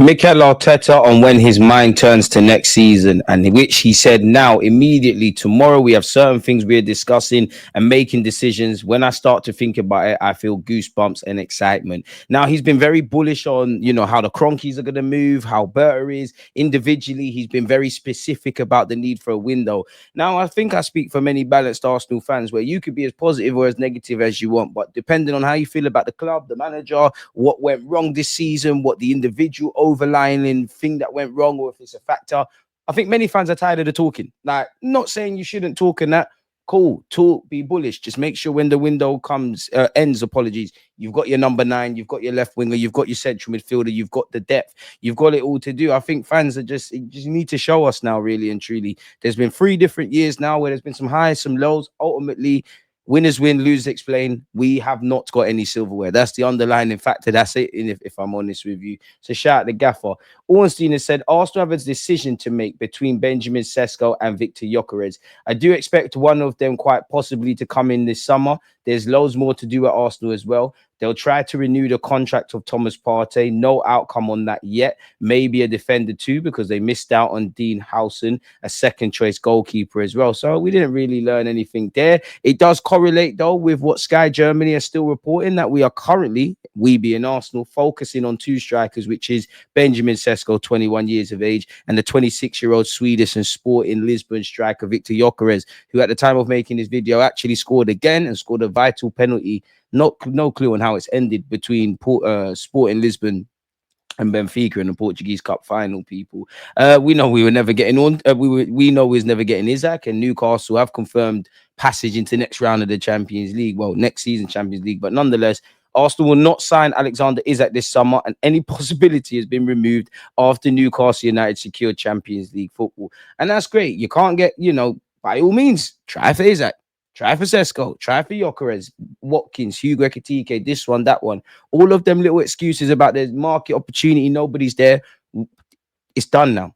Mikel Arteta on when his mind turns to next season, and which he said now immediately tomorrow we have certain things we're discussing and making decisions. When I start to think about it, I feel goosebumps and excitement. Now he's been very bullish on how the Cronkies are going to move, how Berta is individually. He's been very specific about the need for a window. Now I think I speak for many balanced Arsenal fans where you could be as positive or as negative as you want, but depending on how you feel about the club, the manager, what went wrong this season, what the individual overlying thing that went wrong, or if it's a factor. I think many fans are tired of the talking. Like, not saying you shouldn't talk in that. Cool, talk, be bullish. Just make sure when the window ends, apologies, you've got your number 9, you've got your left winger, you've got your central midfielder, you've got the depth, you've got it all to do. I think fans are just need to show us now, really and truly. There's been 3 different years now where there's been some highs, some lows. Ultimately, winners win, losers explain. We have not got any silverware. That's the underlying factor. That's it, if I'm honest with you. So shout out the gaffer. Ornstein has said, Arsenal have a decision to make between Benjamin Sesko and Viktor Gyokeres. I do expect one of them quite possibly to come in this summer. There's loads more to do at Arsenal as well. They'll try to renew the contract of Thomas Partey. No outcome on that yet. Maybe a defender too, because they missed out on Dean Howson, a second choice goalkeeper as well. So we didn't really learn anything there. It does correlate though with what Sky Germany are still reporting, that we are currently, we being Arsenal, focusing on 2 strikers, which is Benjamin Sesko, 21 years of age, and the 26-year-old Swedish and Sporting Lisbon striker Viktor Gyokeres, who at the time of making this video actually scored again and scored a vital penalty. No clue on how it's ended between Sporting Lisbon and Benfica in the Portuguese Cup final. People, we know we were never getting on. We know we was never getting Isaac, and Newcastle have confirmed passage into the next round of the Champions League. Well, next season Champions League, but nonetheless, Arsenal will not sign Alexander Isak this summer, and any possibility has been removed after Newcastle United secured Champions League football, and that's great. You can't get, by all means, try for Isak. Try for Sesko, try for Gyokeres, Watkins, Hugo Ekitike, this one, that one. All of them little excuses about there's market opportunity, nobody's there. It's done now.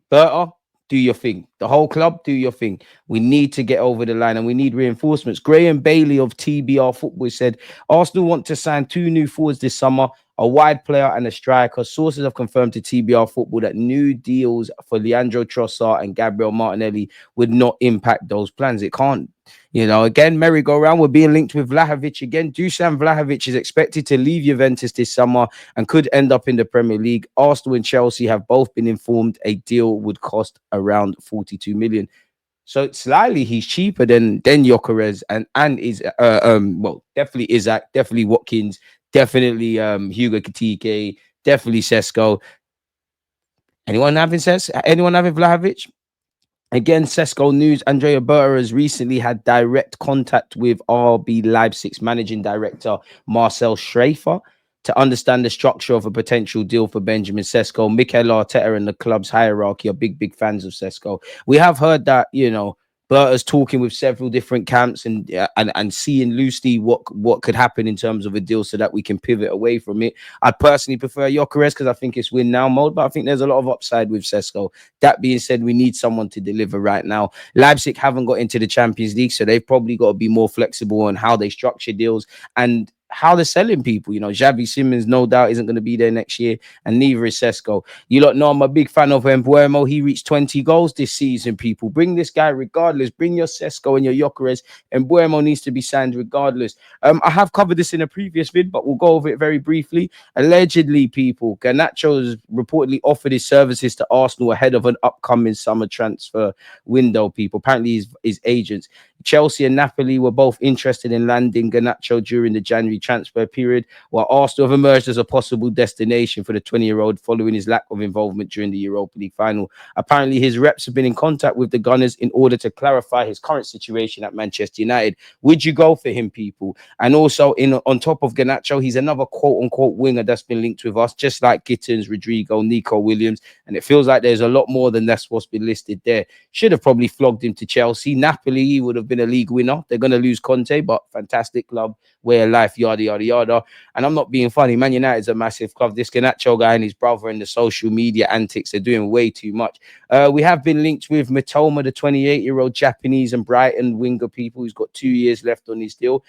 Berta, do your thing. The whole club, do your thing. We need to get over the line and we need reinforcements. Graham Bailey of TBR Football said, Arsenal want to sign 2 new forwards this summer, a wide player and a striker. Sources have confirmed to TBR Football that new deals for Leandro Trossard and Gabriel Martinelli would not impact those plans. It can't. Again, merry-go-round, we're being linked with Vlahovic again. Dusan Vlahovic is expected to leave Juventus this summer and could end up in the Premier League. Arsenal and Chelsea have both been informed a deal would cost around 42 million. So slightly he's cheaper than Gyokeres and is definitely Isaac, definitely Watkins, definitely Hugo Ekitike, definitely Sesko. Anyone having Vlahovic? Again, Sesko news. Andrea Berta has recently had direct contact with RB Leipzig's managing director, Marcel Schrafer, to understand the structure of a potential deal for Benjamin Sesko. Mikel Arteta and the club's hierarchy are big fans of Sesko. We have heard that, Berta's talking with several different camps and seeing loosely what could happen in terms of a deal so that we can pivot away from it. I personally prefer Gyokeres because I think it's win now mode, but I think there's a lot of upside with Sesko. That being said, we need someone to deliver right now. Leipzig haven't got into the Champions League, so they've probably got to be more flexible on how they structure deals and how they're selling people. Xavi Simons no doubt isn't going to be there next year, and neither is Sesko. You lot know I'm a big fan of Mbeumo. He reached 20 goals this season, people. Bring this guy regardless. Bring your Sesko and your Gyokeres. Mbeumo needs to be signed regardless. I have covered this in a previous vid, but we'll go over it very briefly. Allegedly, people, Garnacho has reportedly offered his services to Arsenal ahead of an upcoming summer transfer window, people. Apparently his agents. Chelsea and Napoli were both interested in landing Garnacho during the January transfer period, while Arsenal have emerged as a possible destination for the 20-year-old following his lack of involvement during the Europa League final. Apparently, his reps have been in contact with the Gunners in order to clarify his current situation at Manchester United. Would you go for him, people? And also, on top of Garnacho, he's another quote-unquote winger that's been linked with us, just like Gittins, Rodrigo, Nico Williams, and it feels like there's a lot more than that's what's been listed there. Should have probably flogged him to Chelsea. Napoli, he would have been a league winner. They're going to lose Conte, but fantastic club, way of life, yada, yada, yada. And I'm not being funny. Man United's a massive club. This Garnacho guy and his brother and the social media antics, they're doing way too much. We have been linked with Mitoma, the 28-year-old Japanese and Brighton winger, people who's got 2 years left on his deal.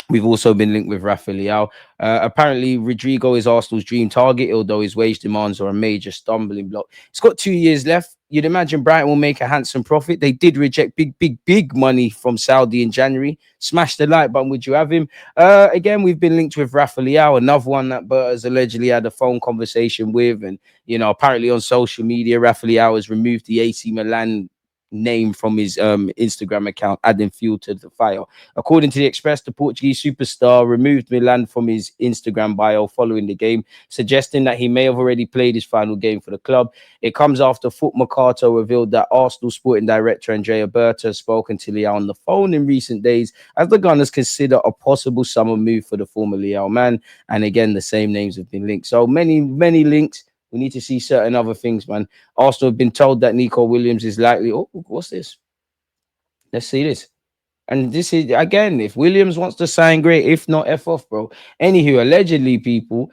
We've also been linked with Rafael. Apparently, Rodrigo is Arsenal's dream target, although his wage demands are a major stumbling block. It's got 2 years left. You'd imagine Brighton will make a handsome profit. They did reject big money from Saudi in January. Smash the like button. Would you have him? Again, we've been linked with Rafael, another one that Berta's allegedly had a phone conversation with. And, apparently on social media, Rafael has removed the AC Milan name from his Instagram account, adding fuel to the fire. According to the Express, the Portuguese superstar removed Milan from his Instagram bio following the game, suggesting that he may have already played his final game for the club. It comes after Foot Mercato revealed that Arsenal sporting director Andrea Berta has spoken to Leao on the phone in recent days as the Gunners consider a possible summer move for the former Leao man. And again, the same names have been linked. So many links. We need to see certain other things, man. Arsenal have been told that Nico Williams is likely. Oh, what's this? Let's see this. And this is again, if Williams wants to sign, great. If not, F off, bro. Anywho, allegedly, people,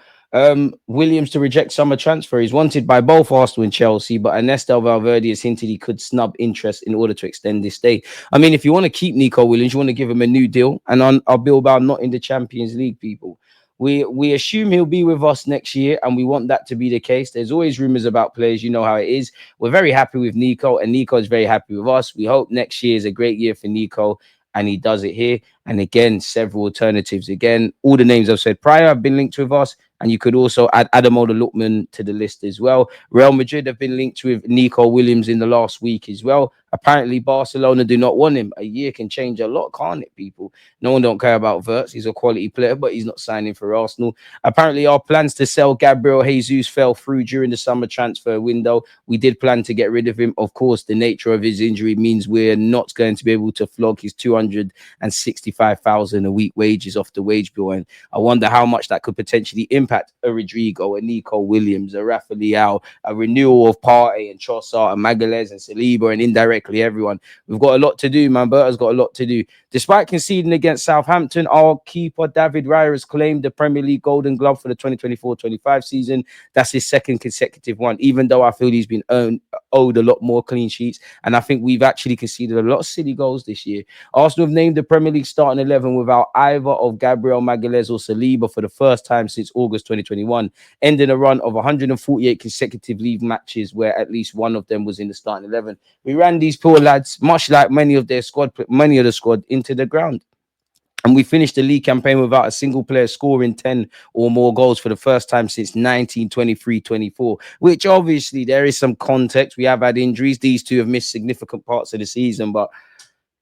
Williams to reject summer transfer. He's wanted by both Arsenal and Chelsea, but Ernesto Valverde has hinted he could snub interest in order to extend this stay. I mean, if you want to keep Nico Williams, you want to give him a new deal, and on our Bilbao not in the Champions League, people. We assume he'll be with us next year, and we want that to be the case. There's always rumors about players, you know how it is. We're very happy with Nico, and Nico is very happy with us. We hope next year is a great year for Nico, and he does it here. And again, several alternatives. Again, all the names I've said prior have been linked with us. And you could also add Ademola Lookman to the list as well. Real Madrid have been linked with Nico Williams in the last week as well. Apparently, Barcelona do not want him. A year can change a lot, can't it, people? No one don't care about Wirtz. He's a quality player, but he's not signing for Arsenal. Apparently, our plans to sell Gabriel Jesus fell through during the summer transfer window. We did plan to get rid of him. Of course, the nature of his injury means we're not going to be able to flog his 265,000 a week wages off the wage bill. And I wonder how much that could potentially impact a Rodrigo, a Nico Williams, a Rafael, a renewal of Partey and Trossard and Magalhaes and Saliba, and indirectly everyone. We've got a lot to do, man. Berta's got a lot to do. Despite conceding against Southampton, our keeper David Raya has claimed the Premier League Golden Glove for the 2024-25 season. That's his second consecutive one, even though I feel he's been owed a lot more clean sheets. And I think we've actually conceded a lot of silly goals this year. Arsenal have named the Premier League starting 11 without either of Gabriel Magalhaes or Saliba for the first time since August 2021, ending a run of 148 consecutive league matches where at least one of them was in the starting 11. We ran these poor lads, much like many of the squad, into the ground. And we finished the league campaign without a single player scoring 10 or more goals for the first time since 1923-24, which obviously there is some context. We have had injuries. These two have missed significant parts of the season, but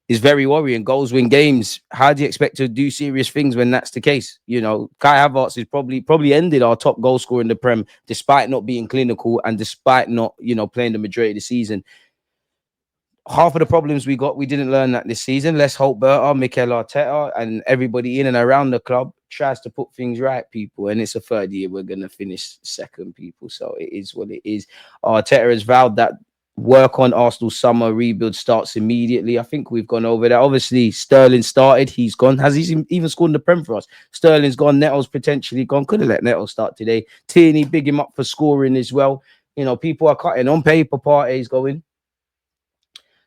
it's very worrying. Goals win games. How do you expect to do serious things when that's the case? Kai Havertz is probably ended our top goal scorer in the Prem, despite not being clinical and despite not, playing the majority of the season. Half of the problems we got, we didn't learn that this season. Let's hope Berta, Mikel Arteta, and everybody in and around the club tries to put things right, people. And it's a third year we're going to finish second, people. So it is what it is. Arteta has vowed that work on Arsenal's summer rebuild starts immediately. I think we've gone over that. Obviously, Sterling started. He's gone. Has he even scored in the Prem for us? Sterling's gone. Neto's potentially gone. Could have let Neto start today. Tierney, big him up for scoring as well. People are cutting on paper. Partey's going.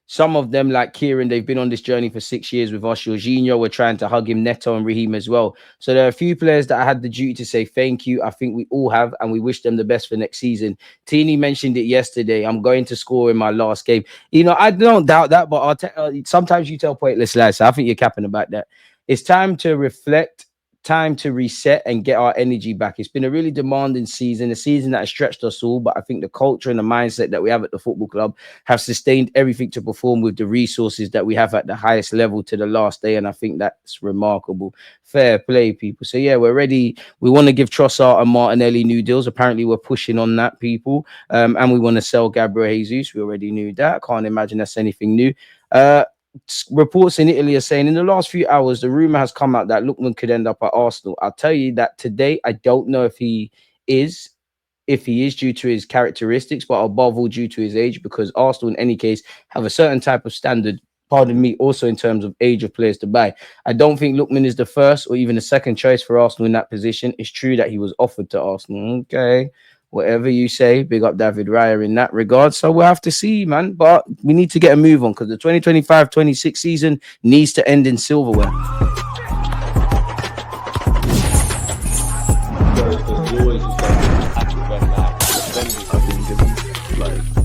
Some of them, like Kieran, they've been on this journey for 6 years with us. Jorginho, we're trying to hug him, Neto and Raheem as well. So there are a few players that I had the duty to say thank you. I think we all have, and we wish them the best for next season. Tini mentioned it yesterday. I'm going to score in my last game. I don't doubt that, but sometimes you tell pointless lies. So I think you're capping about that. It's time to reflect, time to reset and get our energy back. It's been a really demanding season, a season that has stretched us all, but I think the culture and the mindset that we have at the football club have sustained everything to perform with the resources that we have at the highest level to the last day, and I think that's remarkable. Fair play, people. So yeah, we're ready. We want to give Trossard and Martinelli new deals. Apparently we're pushing on that, people, and we want to sell Gabriel Jesus. We already knew that. Can't imagine that's anything new. Reports in Italy are saying in the last few hours, the rumor has come out that Lookman could end up at Arsenal. I'll tell you that today, I don't know if he is due to his characteristics, but above all due to his age, because Arsenal, in any case, have a certain type of standard, pardon me, also in terms of age of players to buy. I don't think Lookman is the first or even the second choice for Arsenal in that position. It's true that he was offered to Arsenal. Okay. Whatever you say, big up David Raya in that regard. So we'll have to see, man. But we need to get a move on because the 2025-26 season needs to end in silverware. always just going to be a massive red flag. I think it's like